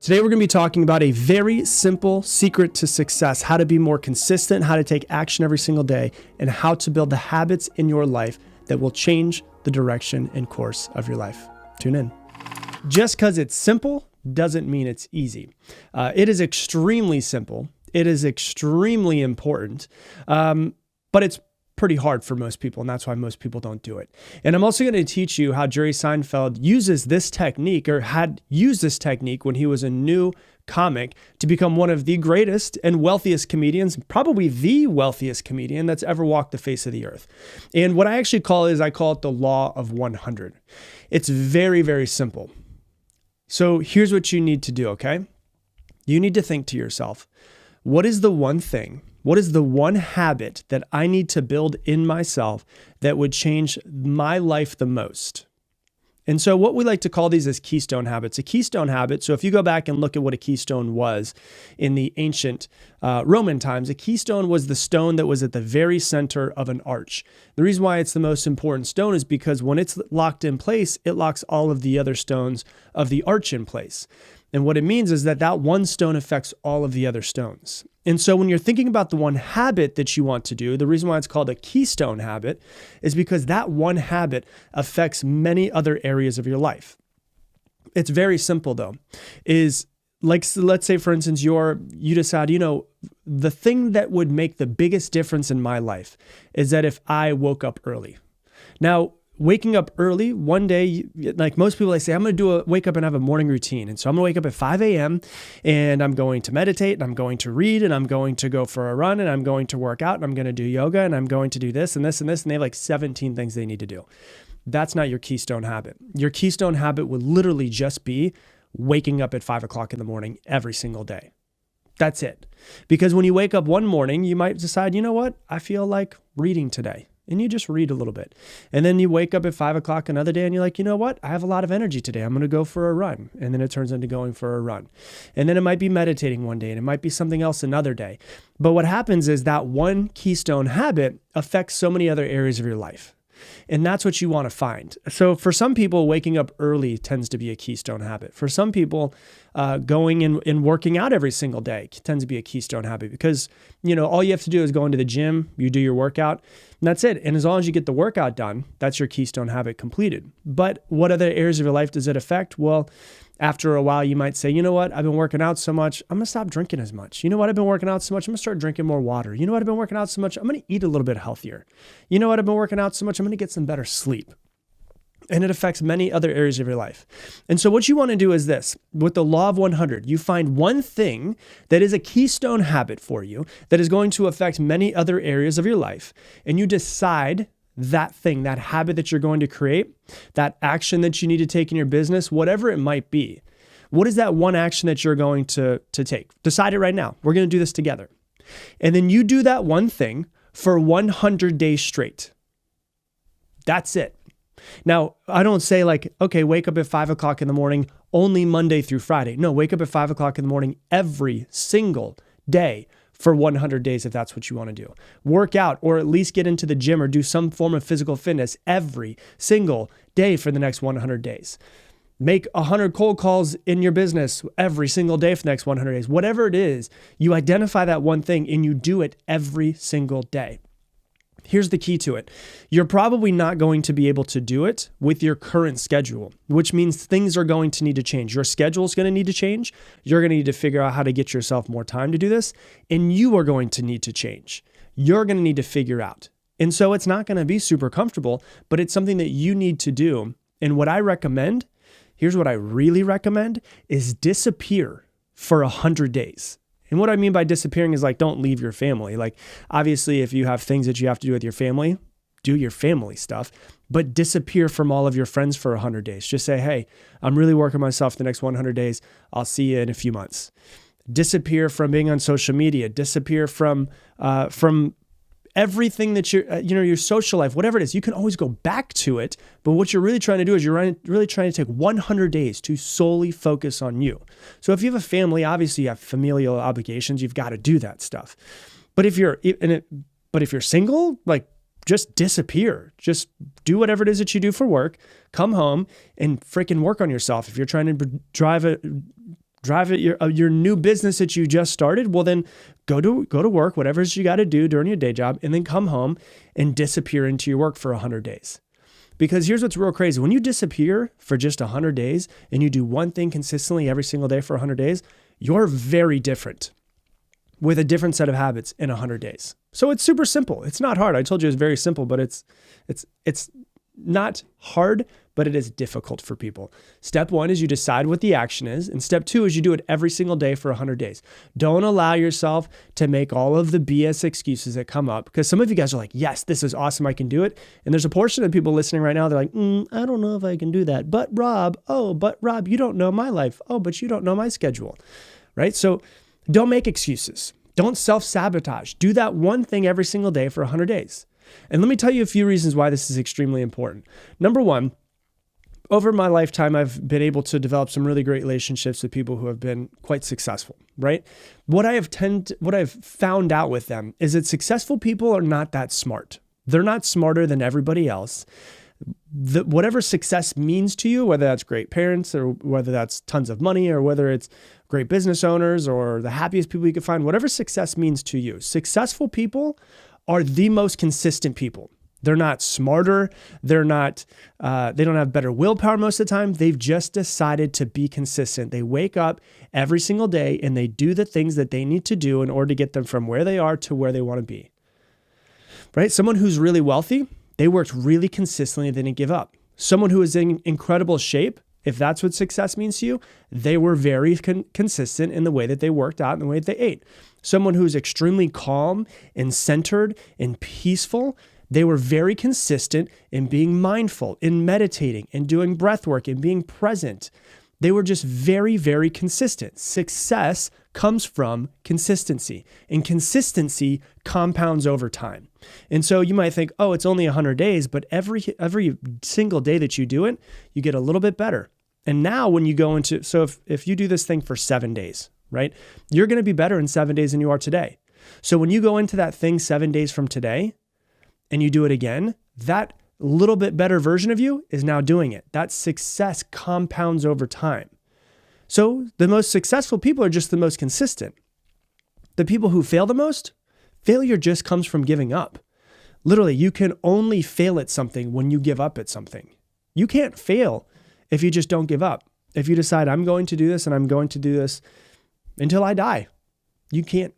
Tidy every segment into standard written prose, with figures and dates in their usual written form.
Today, we're going to be talking about a very simple secret to success, how to be more consistent, how to take action every single day, and how to build the habits in your life that will change the direction and course of your life. Tune in. Just because it's simple doesn't mean it's easy. It is extremely simple. It is extremely important, but it's pretty hard for most people, and that's why most people don't do it. And I'm also going to teach you how Jerry Seinfeld uses this technique, or had used this technique when he was a new comic, to become one of the greatest and wealthiest comedians, probably the wealthiest comedian that's ever walked the face of the earth. And what I actually call it the law of 100. It's very, very simple. So here's what you need to do, okay? You need to think to yourself, what is the one thing, what is the one habit that I need to build in myself that would change my life the most? And so what we like to call these is keystone habits. A keystone habit, so if you go back and look at what a keystone was in the ancient Roman times, a keystone was the stone that was at the very center of an arch. The reason why it's the most important stone is because when it's locked in place, it locks all of the other stones of the arch in place. And what it means is that that one stone affects all of the other stones. And so when you're thinking about the one habit that you want to do, the reason why it's called a keystone habit is because that one habit affects many other areas of your life. It's very simple though, is like, let's say for instance, you decide, the thing that would make the biggest difference in my life is that if I woke up early. Now, waking up early, one day, like most people, I say, I'm going to wake up and have a morning routine. And so I'm going to wake up at 5 a.m. and I'm going to meditate and I'm going to read and I'm going to go for a run and I'm going to work out and I'm going to do yoga and I'm going to do this and this and this. And they have like 17 things they need to do. That's not your keystone habit. Your keystone habit would literally just be waking up at 5 o'clock in the morning every single day. That's it. Because when you wake up one morning, you might decide, you know what? I feel like reading today. And you just read a little bit. And then you wake up at 5 o'clock another day and you're like, you know what? I have a lot of energy today. I'm going to go for a run. And then it turns into going for a run. And then it might be meditating one day and it might be something else another day. But what happens is that one keystone habit affects so many other areas of your life. And that's what you want to find. So for some people, waking up early tends to be a keystone habit. For some people, going and working out every single day tends to be a keystone habit because, all you have to do is go into the gym, you do your workout, and that's it. And as long as you get the workout done, that's your keystone habit completed. But what other areas of your life does it affect? Well, after a while, you might say, you know what? I've been working out so much. I'm going to stop drinking as much. You know what? I've been working out so much. I'm going to start drinking more water. You know what? I've been working out so much. I'm going to eat a little bit healthier. You know what? I've been working out so much. I'm going to get some better sleep. And it affects many other areas of your life. And so what you want to do is this. With the law of 100, you find one thing that is a keystone habit for you that is going to affect many other areas of your life. And you decide that thing, that habit that you're going to create, that action that you need to take in your business, whatever it might be. What is that one action that you're going to take? Decide it right now. We're going to do this together. And then you do that one thing for 100 days straight. That's it. Now, I don't say like, okay, wake up at 5 o'clock in the morning, only Monday through Friday. No, wake up at 5 o'clock in the morning every single day for 100 days if that's what you want to do. Work out or at least get into the gym or do some form of physical fitness every single day for the next 100 days. Make 100 cold calls in your business every single day for the next 100 days. Whatever it is, you identify that one thing and you do it every single day. Here's the key to it. You're probably not going to be able to do it with your current schedule, which means things are going to need to change. Your schedule is going to need to change. You're going to need to figure out how to get yourself more time to do this, and you are going to need to change. You're going to need to figure out. And so it's not going to be super comfortable, but it's something that you need to do. And what I recommend, here's what I really recommend, is disappear for 100 days. And what I mean by disappearing is like, don't leave your family. Like, obviously, if you have things that you have to do with your family, do your family stuff, but disappear from all of your friends for 100 days. Just say, hey, I'm really working myself the next 100 days. I'll see you in a few months. Disappear from being on social media. Disappear from everything that your social life, whatever it is. You can always go back to it. But what you're really trying to do is you're really trying to take 100 days to solely focus on you. So if you have a family, obviously you have familial obligations. You've got to do that stuff. But if you're single, like, just disappear. Just do whatever it is that you do for work. Come home and freaking work on yourself. If you're trying to drive at your new business that you just started. Well, then go to work, whatever it is you got to do during your day job, and then come home and disappear into your work for 100 days. Because here's what's real crazy. When you disappear for just 100 days and you do one thing consistently every single day for 100 days, you're very different with a different set of habits in 100 days. So it's super simple. It's not hard. I told you it's very simple, but it's not hard, but it is difficult for people. Step one is you decide what the action is. And step two is you do it every single day for 100 days. Don't allow yourself to make all of the BS excuses that come up, because some of you guys are like, yes, this is awesome. I can do it. And there's a portion of people listening right now. They're like, I don't know if I can do that. But Rob, you don't know my life. Oh, but you don't know my schedule, right? So don't make excuses. Don't self-sabotage. Do that one thing every single day for 100 days. And let me tell you a few reasons why this is extremely important. Number one, over my lifetime, I've been able to develop some really great relationships with people who have been quite successful, right? What I've found out with them is that successful people are not that smart. They're not smarter than everybody else. Whatever success means to you, whether that's great parents or whether that's tons of money or whether it's great business owners or the happiest people you can find, whatever success means to you, successful people are the most consistent people. They're not smarter. They don't have better willpower most of the time. They've just decided to be consistent. They wake up every single day and they do the things that they need to do in order to get them from where they are to where they want to be, right? Someone who's really wealthy, they worked really consistently. They didn't give up. Someone who is in incredible shape, if that's what success means to you, they were very consistent in the way that they worked out and the way that they ate. Someone who's extremely calm and centered and peaceful, they were very consistent in being mindful, in meditating, and doing breath work, and being present. They were just very, very consistent. Success comes from consistency, and consistency compounds over time. And so you might think, oh, it's only 100 days, but every single day that you do it, you get a little bit better. And now when you go into, so if you do this thing for 7 days, right, you're going to be better in 7 days than you are today. So when you go into that thing 7 days from today and you do it again, that little bit better version of you is now doing it. That success compounds over time. So the most successful people are just the most consistent. The people who fail the most, failure just comes from giving up. Literally, you can only fail at something when you give up at something. You can't fail if you just don't give up. If you decide, I'm going to do this and I'm going to do this until I die, you can't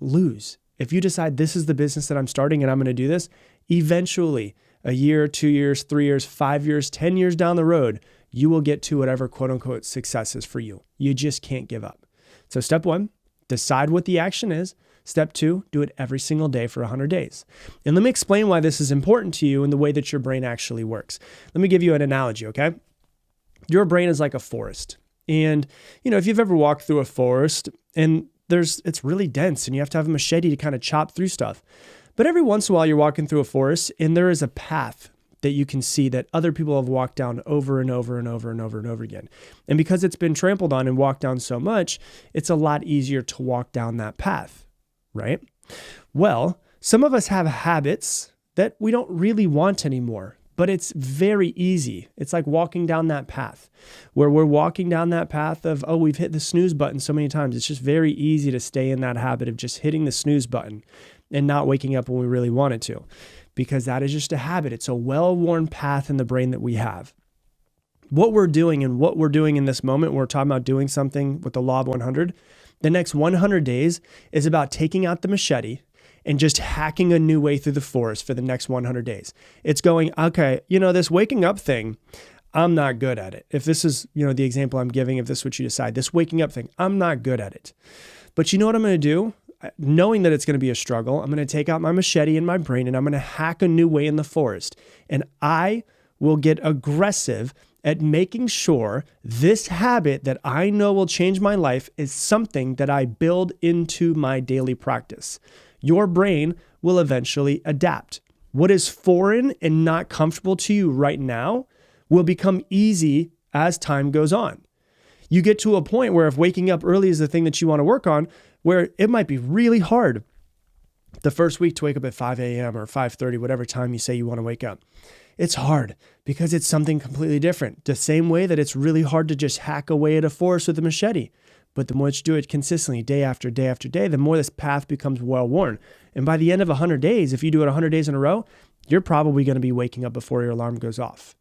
lose. If you decide this is the business that I'm starting and I'm going to do this, eventually, a year, 2 years, 3 years, 5 years, 10 years down the road, you will get to whatever quote unquote success is for you. You just can't give up. So step one, decide what the action is. Step two, do it every single day for 100 days. And let me explain why this is important to you and the way that your brain actually works. Let me give you an analogy, okay? Your brain is like a forest. And, if you've ever walked through a forest and it's really dense and you have to have a machete to kind of chop through stuff. But every once in a while you're walking through a forest and there is a path that you can see that other people have walked down over and over and over and over and over again. And because it's been trampled on and walked down so much, it's a lot easier to walk down that path, right? Well, some of us have habits that we don't really want anymore, but it's very easy. It's like walking down that path where we're walking down that path of, we've hit the snooze button so many times. It's just very easy to stay in that habit of just hitting the snooze button and not waking up when we really wanted to, because that is just a habit. It's a well-worn path in the brain that we have. What we're doing in this moment, we're talking about doing something with the law of 100. The next 100 days is about taking out the machete and just hacking a new way through the forest for the next 100 days. It's going, okay, this waking up thing, I'm not good at it. If this is, the example I'm giving, if this is what you decide, this waking up thing, I'm not good at it. But you know what I'm going to do? Knowing that it's going to be a struggle, I'm going to take out my machete in my brain and I'm going to hack a new way in the forest. And I will get aggressive at making sure this habit that I know will change my life is something that I build into my daily practice. Your brain will eventually adapt. What is foreign and not comfortable to you right now will become easy as time goes on. You get to a point where if waking up early is the thing that you want to work on, where it might be really hard the first week to wake up at 5 a.m. or 5:30, whatever time you say you want to wake up. It's hard because it's something completely different. The same way that it's really hard to just hack away at a forest with a machete. But the more that you do it consistently, day after day after day, the more this path becomes well-worn. And by the end of 100 days, if you do it 100 days in a row, you're probably going to be waking up before your alarm goes off.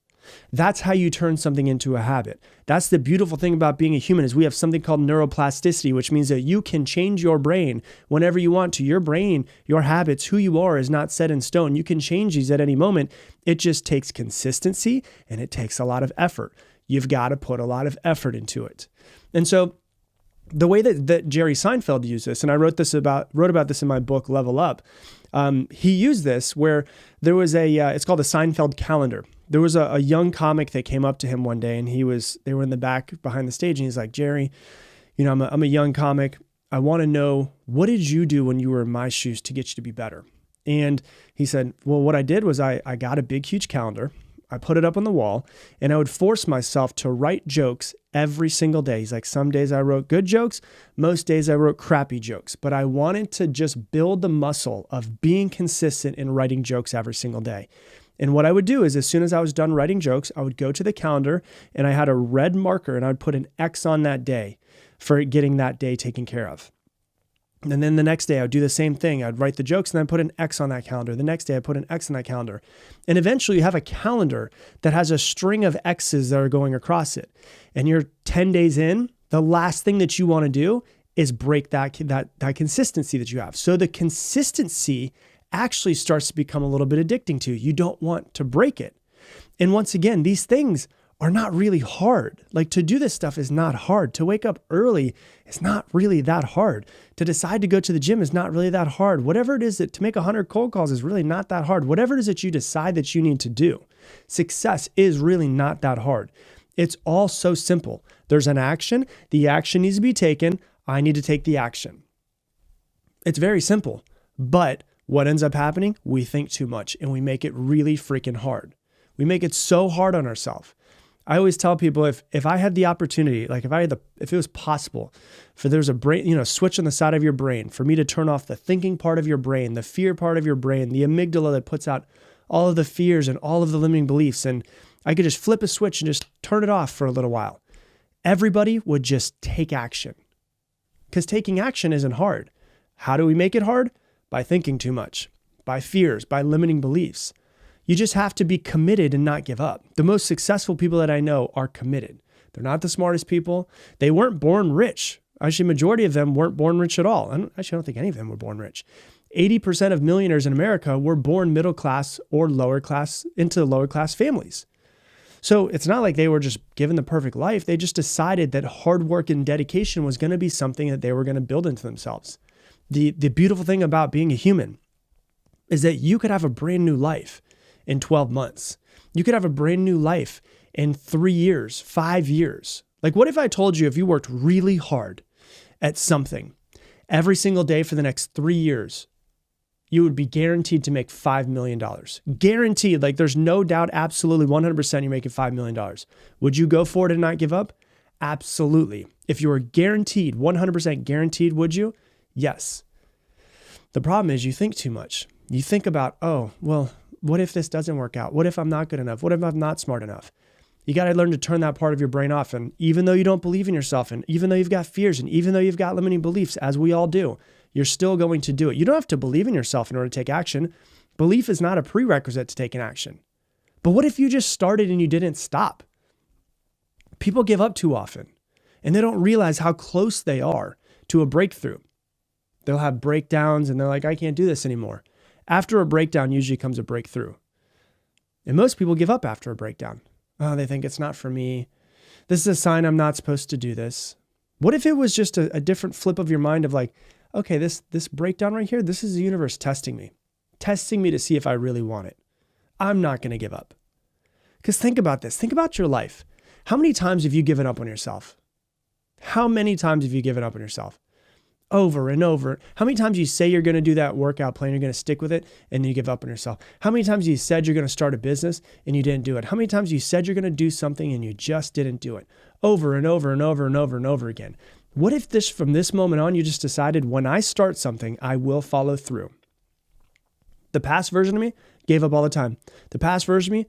That's how you turn something into a habit. That's the beautiful thing about being a human is we have something called neuroplasticity, which means that you can change your brain whenever you want to. Your brain, your habits, who you are is not set in stone. You can change these at any moment. It just takes consistency and it takes a lot of effort. You've got to put a lot of effort into it. And so the way that Jerry Seinfeld used this, and I wrote about this in my book, Level Up, he used this where there was it's called a Seinfeld calendar. There was a young comic that came up to him one day and they were in the back behind the stage and he's like, Jerry, I'm a young comic. I want to know, what did you do when you were in my shoes to get you to be better? And he said, well, what I did was I got a big, huge calendar. I put it up on the wall and I would force myself to write jokes every single day. He's like, some days I wrote good jokes. Most days I wrote crappy jokes, but I wanted to just build the muscle of being consistent in writing jokes every single day. And what I would do is as soon as I was done writing jokes, I would go to the calendar and I had a red marker and I would put an X on that day for getting that day taken care of. And then the next day I would do the same thing. I'd write the jokes and then put an X on that calendar. The next day I put an X on that calendar. And eventually you have a calendar that has a string of X's that are going across it. And you're 10 days in, the last thing that you want to do is break that consistency that you have. So the consistency actually starts to become a little bit addicting to you. You don't want to break it. And once again, these things are not really hard. Like to do this stuff is not hard. To wake up early is not really that hard. To decide to go to the gym is not really that hard. Whatever it is that to make 100 cold calls is really not that hard. Whatever it is that you decide that you need to do, success is really not that hard. It's all so simple. There's an action. The action needs to be taken. I need to take the action. It's very simple, but what ends up happening? We think too much and we make it really freaking hard. We make it so hard on ourselves. I always tell people if I had the opportunity, like if it was possible for there's a brain, switch on the side of your brain for me to turn off the thinking part of your brain, the fear part of your brain, the amygdala that puts out all of the fears and all of the limiting beliefs. And I could just flip a switch and just turn it off for a little while. Everybody would just take action because taking action isn't hard. How do we make it hard? By thinking too much, by fears, by limiting beliefs. You just have to be committed and not give up. The most successful people that I know are committed. They're not the smartest people. They weren't born rich. Actually, majority of them weren't born rich at all. I don't think any of them were born rich. 80% of millionaires in America were born middle class or lower class into lower class families. So it's not like they were just given the perfect life. They just decided that hard work and dedication was going to be something that they were going to build into themselves. The beautiful thing about being a human is that you could have a brand new life in 12 months. You could have a brand new life in 3 years, 5 years. Like what if I told you if you worked really hard at something every single day for the next 3 years, you would be guaranteed to make $5 million. Guaranteed, like there's no doubt, absolutely 100% you're making $5 million. Would you go for it and not give up? Absolutely. If you were guaranteed, 100% guaranteed, would you? Yes. The problem is you think too much. You think about, oh, well, what if this doesn't work out? What if I'm not good enough? What if I'm not smart enough? You got to learn to turn that part of your brain off. And even though you don't believe in yourself, and even though you've got fears, and even though you've got limiting beliefs, as we all do, you're still going to do it. You don't have to believe in yourself in order to take action. Belief is not a prerequisite to taking action. But what if you just started and you didn't stop? People give up too often, and they don't realize how close they are to a breakthrough. They'll have breakdowns and they're like, I can't do this anymore. After a breakdown usually comes a breakthrough. And most people give up after a breakdown. Oh, they think it's not for me. This is a sign I'm not supposed to do this. What if it was just a different flip of your mind of like, okay, this breakdown right here, this is the universe testing me to see if I really want it. I'm not going to give up. Because think about this. Think about your life. How many times have you given up on yourself? How many times have you given up on yourself? Over and over. How many times you say you're going to do that workout plan, you're going to stick with it, and you give up on yourself? How many times you said you're going to start a business and you didn't do it? How many times you said you're going to do something and you just didn't do it? Over and over and over and over and over again. What if from this moment on, you just decided when I start something, I will follow through? The past version of me gave up all the time. The past version of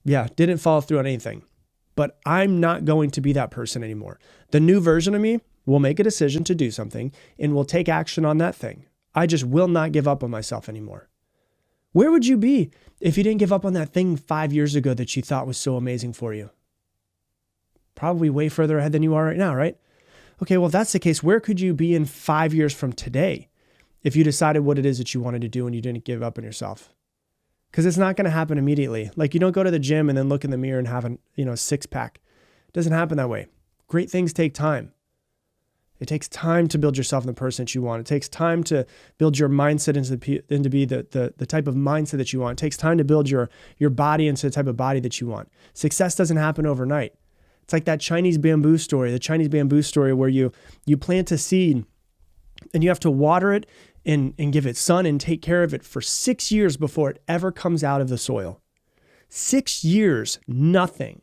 me, didn't follow through on anything. But I'm not going to be that person anymore. The new version of me, will make a decision to do something and will take action on that thing. I just will not give up on myself anymore. Where would you be if you didn't give up on that thing 5 years ago that you thought was so amazing for you? Probably way further ahead than you are right now, right? Okay, well, if that's the case, where could you be in 5 years from today if you decided what it is that you wanted to do and you didn't give up on yourself? Because it's not going to happen immediately. Like, you don't go to the gym and then look in the mirror and have a six pack. It doesn't happen that way. Great things take time. It takes time to build yourself in the person that you want. It takes time to build your mindset into be the type of mindset that you want. It takes time to build your body into the type of body that you want. Success doesn't happen overnight. It's like that Chinese bamboo story, where you plant a seed and you have to water it and give it sun and take care of it for 6 years before it ever comes out of the soil. 6 years, nothing.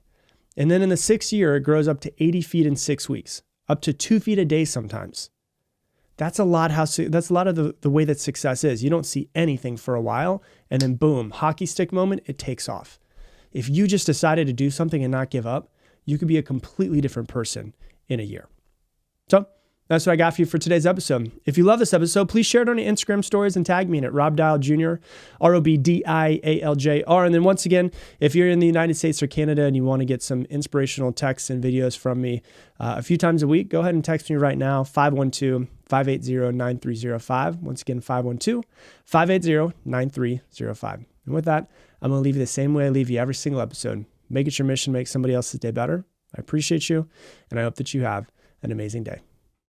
And then in the 6th year, it grows up to 80 feet in 6 weeks, up to 2 feet a day sometimes. That's a lot of the way that success is. You don't see anything for a while, and then boom, hockey stick moment, it takes off. If you just decided to do something and not give up, you could be a completely different person in a year. So that's what I got for you for today's episode. If you love this episode, please share it on your Instagram stories and tag me in it, Rob Dial Jr., ROBDIALJR. And then once again, if you're in the United States or Canada and you want to get some inspirational texts and videos from me a few times a week, go ahead and text me right now, 512-580-9305. Once again, 512-580-9305. And with that, I'm going to leave you the same way I leave you every single episode. Make it your mission to make somebody else's day better. I appreciate you, and I hope that you have an amazing day.